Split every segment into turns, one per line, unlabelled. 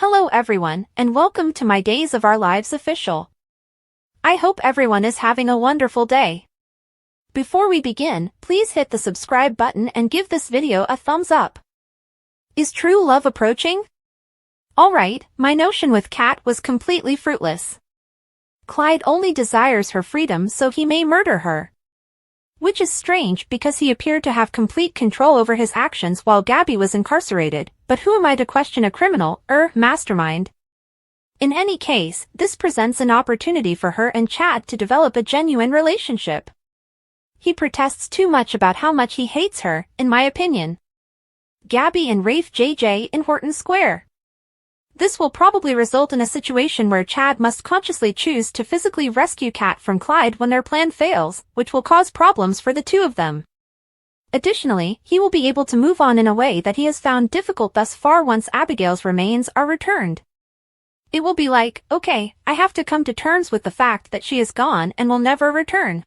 Hello everyone, and welcome to my Days of Our Lives official. I hope everyone is having a wonderful day. Before we begin, please hit the subscribe button and give this video a thumbs up. Is true love approaching? Alright, my notion with Kat was completely fruitless. Clyde only desires her freedom, so he may murder her. Which is strange because he appeared to have complete control over his actions while Gabi was incarcerated, but who am I to question a criminal, mastermind? In any case, this presents an opportunity for her and Chad to develop a genuine relationship. He protests too much about how much he hates her, in my opinion. Gabi and Rafe JJ in Horton Square. This will probably result in a situation where Chad must consciously choose to physically rescue Kat from Clyde when their plan fails, which will cause problems for the two of them. Additionally, he will be able to move on in a way that he has found difficult thus far once Abigail's remains are returned. It will be like, okay, I have to come to terms with the fact that she is gone and will never return.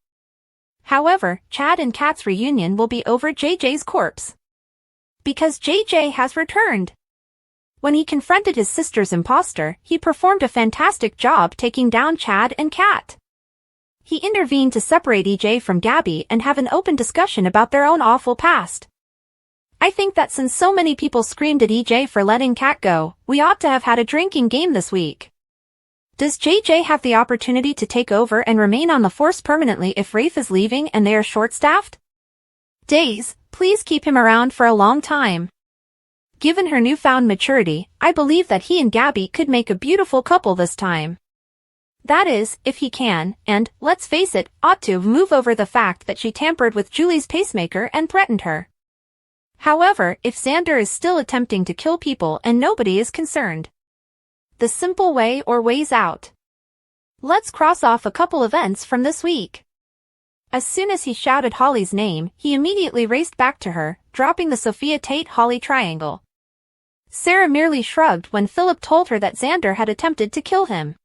However, Chad and Kat's reunion will be over JJ's corpse. Because JJ has returned. When he confronted his sister's imposter, he performed a fantastic job taking down Chad and Kat. He intervened to separate EJ from Gabi and have an open discussion about their own awful past. I think that since so many people screamed at EJ for letting Kat go, we ought to have had a drinking game this week. Does JJ have the opportunity to take over and remain on the force permanently if Rafe is leaving and they are short-staffed? Days, please keep him around for a long time. Given her newfound maturity, I believe that he and Gabi could make a beautiful couple this time. That is, if he can, and, let's face it, ought to move over the fact that she tampered with Julie's pacemaker and threatened her. However, if Xander is still attempting to kill people and nobody is concerned. The simple way or ways out. Let's cross off a couple events from this week. As soon as he shouted Holly's name, he immediately raced back to her, dropping the Sophia Tate Holly triangle. Sarah merely shrugged when Philip told her that Xander had attempted to kill him.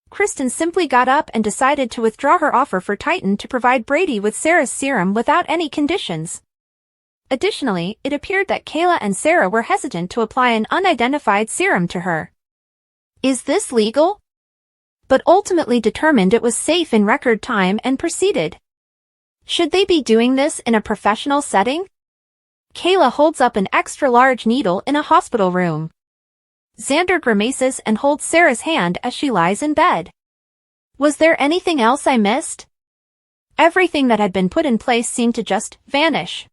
Kristen simply got up and decided to withdraw her offer for Titan to provide Brady with Sarah's serum without any conditions. Additionally, it appeared that Kayla and Sarah were hesitant to apply an unidentified serum to her. Is this legal? But ultimately determined it was safe in record time and proceeded. Should they be doing this in a professional setting? Kayla holds up an extra-large needle in a hospital room. Xander grimaces and holds Sarah's hand as she lies in bed. Was there anything else I missed? Everything that had been put in place seemed to just vanish.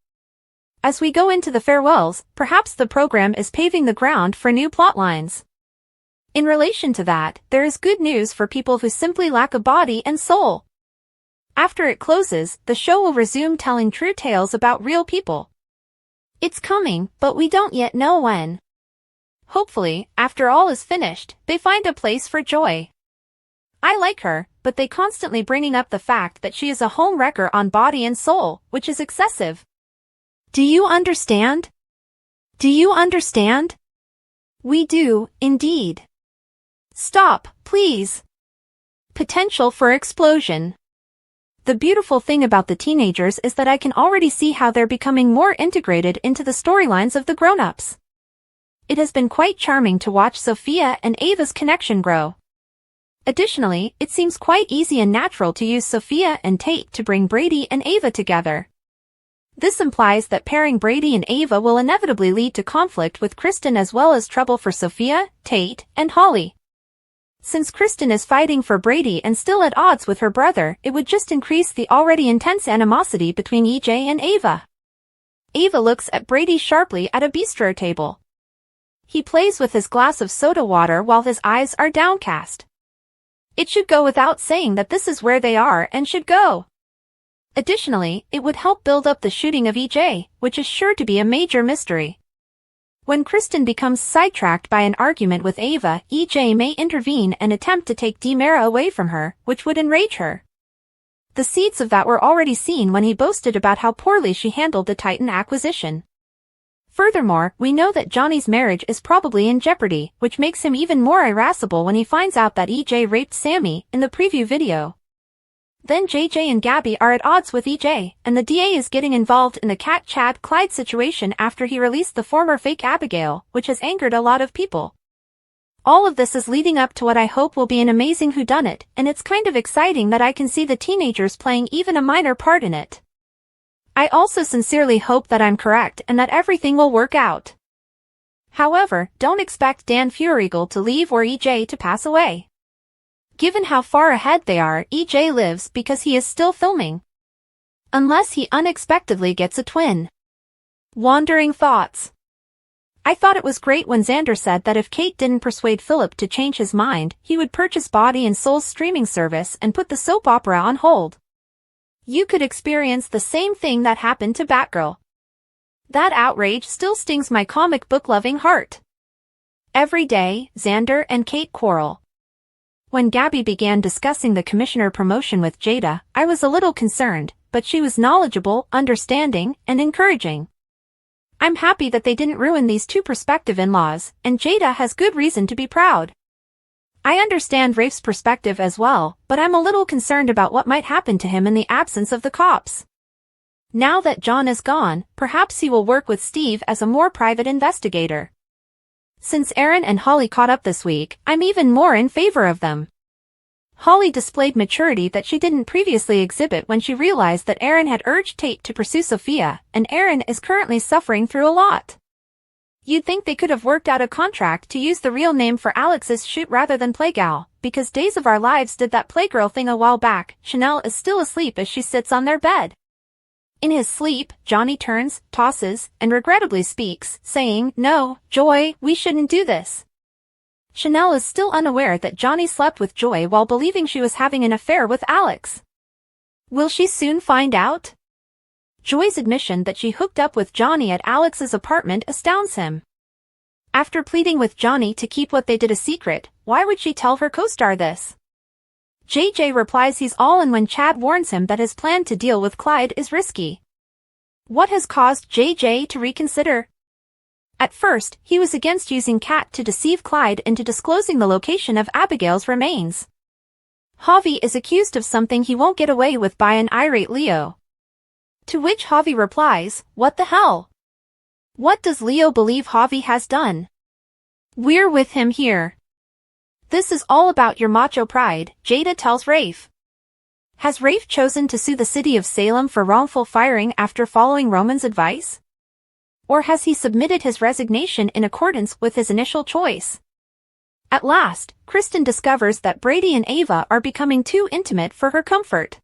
As we go into the farewells, perhaps the program is paving the ground for new plotlines. In relation to that, there is good news for people who simply lack a body and soul. After it closes, the show will resume telling true tales about real people. It's coming, but we don't yet know when. Hopefully, after all is finished, they find a place for Joy. I like her, but they constantly bringing up the fact that she is a homewrecker on body and soul, which is excessive. Do you understand? Do you understand? We do, indeed. Stop, please. Potential for explosion. The beautiful thing about the teenagers is that I can already see how they're becoming more integrated into the storylines of the grown-ups. It has been quite charming to watch Sophia and Ava's connection grow. Additionally, it seems quite easy and natural to use Sophia and Tate to bring Brady and Ava together. This implies that pairing Brady and Ava will inevitably lead to conflict with Kristen as well as trouble for Sophia, Tate, and Holly. Since Kristen is fighting for Brady and still at odds with her brother, it would just increase the already intense animosity between EJ and Ava. Ava looks at Brady sharply at a bistro table. He plays with his glass of soda water while his eyes are downcast. It should go without saying that this is where they are and should go. Additionally, it would help build up the shooting of EJ, which is sure to be a major mystery. When Kristen becomes sidetracked by an argument with Ava, EJ may intervene and attempt to take Demara away from her, which would enrage her. The seeds of that were already seen when he boasted about how poorly she handled the Titan acquisition. Furthermore, we know that Johnny's marriage is probably in jeopardy, which makes him even more irascible when he finds out that EJ raped Sammy in the preview video. Then JJ and Gabi are at odds with EJ, and the DA is getting involved in the Kat Chad Clyde situation after he released the former fake Abigail, which has angered a lot of people. All of this is leading up to what I hope will be an amazing whodunit, and it's kind of exciting that I can see the teenagers playing even a minor part in it. I also sincerely hope that I'm correct and that everything will work out. However, don't expect Dan Furigal to leave or EJ to pass away. Given how far ahead they are, EJ lives because he is still filming. Unless he unexpectedly gets a twin. Wandering thoughts. I thought it was great when Xander said that if Kate didn't persuade Philip to change his mind, he would purchase Body and Soul's streaming service and put the soap opera on hold. You could experience the same thing that happened to Batgirl. That outrage still stings my comic book-loving heart. Every day, Xander and Kate quarrel. When Gabi began discussing the commissioner promotion with Jada, I was a little concerned, but she was knowledgeable, understanding, and encouraging. I'm happy that they didn't ruin these two prospective in-laws, and Jada has good reason to be proud. I understand Rafe's perspective as well, but I'm a little concerned about what might happen to him in the absence of the cops. Now that John is gone, perhaps he will work with Steve as a more private investigator. Since Aaron and Holly caught up this week, I'm even more in favor of them. Holly displayed maturity that she didn't previously exhibit when she realized that Aaron had urged Tate to pursue Sophia, and Aaron is currently suffering through a lot. You'd think they could have worked out a contract to use the real name for Alex's shoot rather than Playgirl, because Days of Our Lives did that Playgirl thing a while back. Chanel is still asleep as she sits on their bed. In his sleep, Johnny turns, tosses, and regrettably speaks, saying, "No, Joy, we shouldn't do this." Chanel is still unaware that Johnny slept with Joy while believing she was having an affair with Alex. Will she soon find out? Joy's admission that she hooked up with Johnny at Alex's apartment astounds him. After pleading with Johnny to keep what they did a secret, why would she tell her co-star this? JJ replies he's all in when Chad warns him that his plan to deal with Clyde is risky. What has caused JJ to reconsider? At first, he was against using Kat to deceive Clyde into disclosing the location of Abigail's remains. Javi is accused of something he won't get away with by an irate Leo. To which Javi replies, "What the hell? What does Leo believe Javi has done? We're with him here. This is all about your macho pride," Jada tells Rafe. Has Rafe chosen to sue the city of Salem for wrongful firing after following Roman's advice? Or has he submitted his resignation in accordance with his initial choice? At last, Kristen discovers that Brady and Ava are becoming too intimate for her comfort.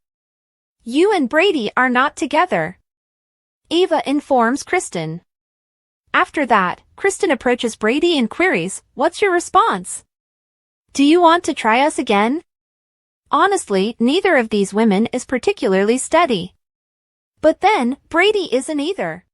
"You and Brady are not together," Ava informs Kristen. After that, Kristen approaches Brady and queries, "What's your response? Do you want to try us again?" Honestly, neither of these women is particularly steady. But then, Brady isn't either.